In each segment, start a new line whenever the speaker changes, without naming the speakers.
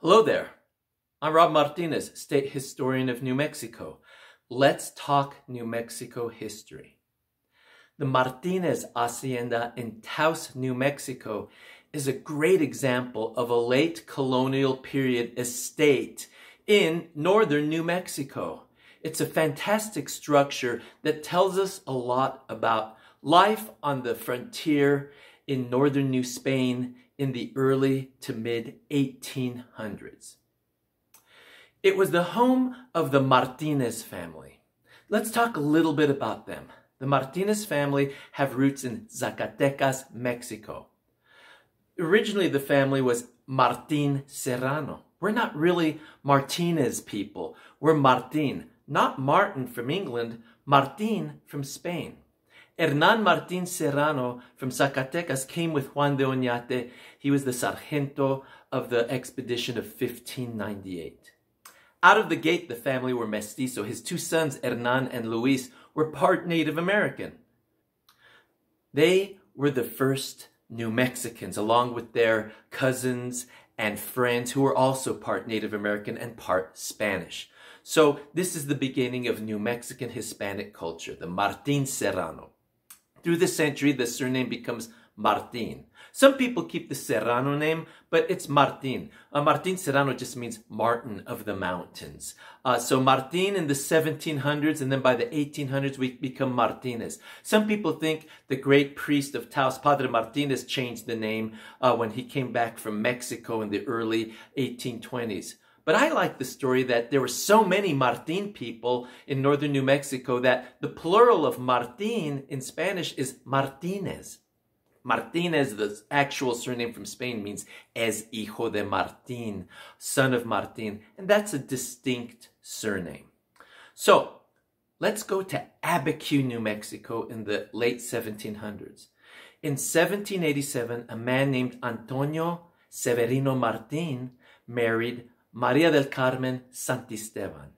Hello there. I'm Rob Martinez, State Historian of New Mexico. Let's talk New Mexico history. The Martinez Hacienda in Taos, New Mexico is a great example of a late colonial period estate in northern New Mexico. It's a fantastic structure that tells us a lot about life on the frontier in northern New Spain in the early to mid 1800s. It was the home of the Martinez family. Let's talk a little bit about them. The Martinez family have roots in Zacatecas, Mexico. Originally, the family was Martin Serrano. We're not really Martinez people. We're Martin, not Martin from England, Martin from Spain. Hernan Martin Serrano from Zacatecas came with Juan de Oñate. He was the sargento of the expedition of 1598. Out of the gate, the family were mestizo. His two sons, Hernan and Luis, were part Native American. They were the first New Mexicans, along with their cousins and friends who were also part Native American and part Spanish. So this is the beginning of New Mexican Hispanic culture, the Martin Serrano. Through the century, the surname becomes Martin. Some people keep the Serrano name, but it's Martin. Martin Serrano just means Martin of the mountains. So Martin in the 1700s, and then by the 1800s, we become Martinez. Some people think the great priest of Taos, Padre Martinez, changed the name when he came back from Mexico in the early 1820s. But I like the story that there were so many Martin people in northern New Mexico that the plural of Martin in Spanish is Martinez. Martinez, the actual surname from Spain, means es hijo de Martin, son of Martin, and that's a distinct surname. So let's go to Abiquiu, New Mexico in the late 1700s. In 1787, a man named Antonio Severino Martin married Maria del Carmen Santisteban.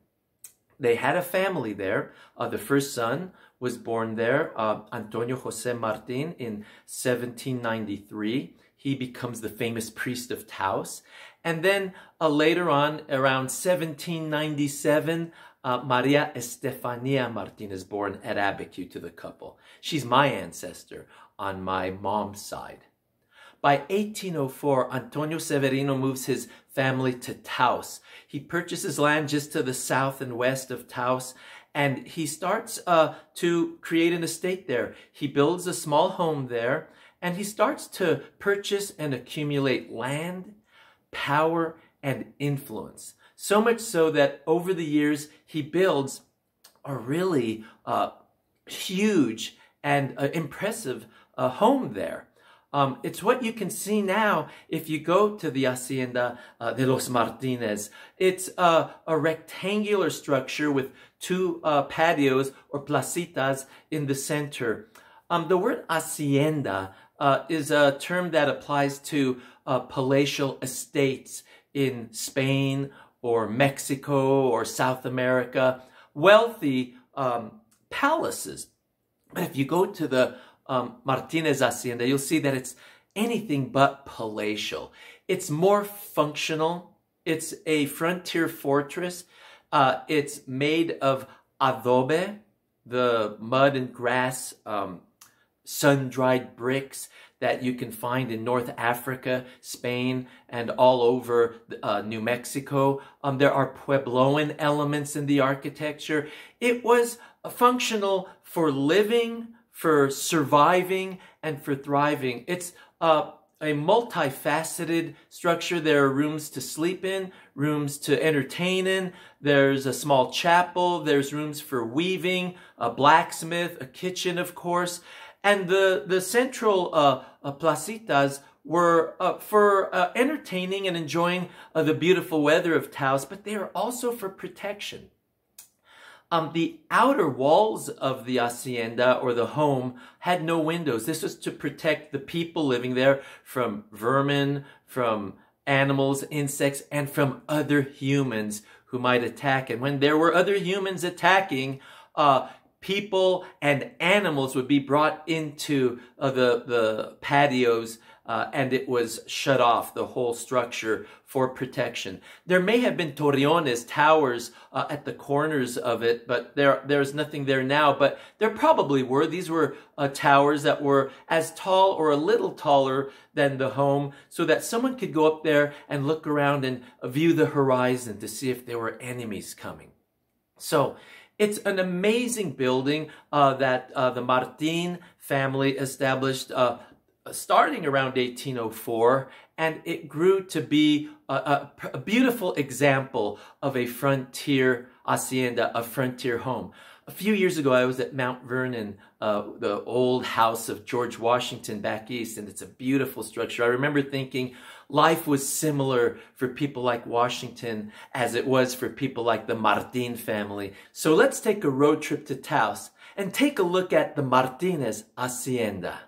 They had a family there. The first son was born there, Antonio Jose Martin, in 1793. He becomes the famous priest of Taos. And then later on, around 1797, Maria Estefania Martin is born at Abiquiu to the couple. She's my ancestor on my mom's side. By 1804, Antonio Severino moves his family to Taos. He purchases land just to the south and west of Taos, and he starts to create an estate there. He builds a small home there, and he starts to purchase and accumulate land, power, and influence. So much so that over the years, he builds a really huge and impressive home there. It's what you can see now if you go to the Hacienda de los Martinez. It's a rectangular structure with two patios or placitas in the center. The word hacienda is a term that applies to palatial estates in Spain or Mexico or South America, wealthy palaces. But if you go to the Martinez Hacienda, you'll see that it's anything but palatial. It's more functional. It's a frontier fortress. It's made of adobe, the mud and grass, sun-dried bricks that you can find in North Africa, Spain, and all over New Mexico. There are Puebloan elements in the architecture. It was functional for living, for surviving, and for thriving. It's a multifaceted structure. There are rooms to sleep in, rooms to entertain in. There's a small chapel. There's rooms for weaving, a blacksmith, a kitchen, of course. And the central placitas were for entertaining and enjoying the beautiful weather of Taos, but they are also for protection. The outer walls of the hacienda or the home had no windows. This was to protect the people living there from vermin, from animals, insects, and from other humans who might attack. And when there were other humans attacking, people and animals would be brought into the patios and it was shut off, the whole structure, for protection. There may have been torreones, towers, at the corners of it, but there's nothing there now. But there probably were. These were towers that were as tall or a little taller than the home, so that someone could go up there and look around and view the horizon to see if there were enemies coming. So it's an amazing building that the Martin family established starting around 1804, and it grew to be a beautiful example of a frontier hacienda, a frontier home. A few years ago, I was at Mount Vernon, the old house of George Washington back east, and it's a beautiful structure. I remember thinking life was similar for people like Washington as it was for people like the Martin family. So let's take a road trip to Taos and take a look at the Martinez Hacienda.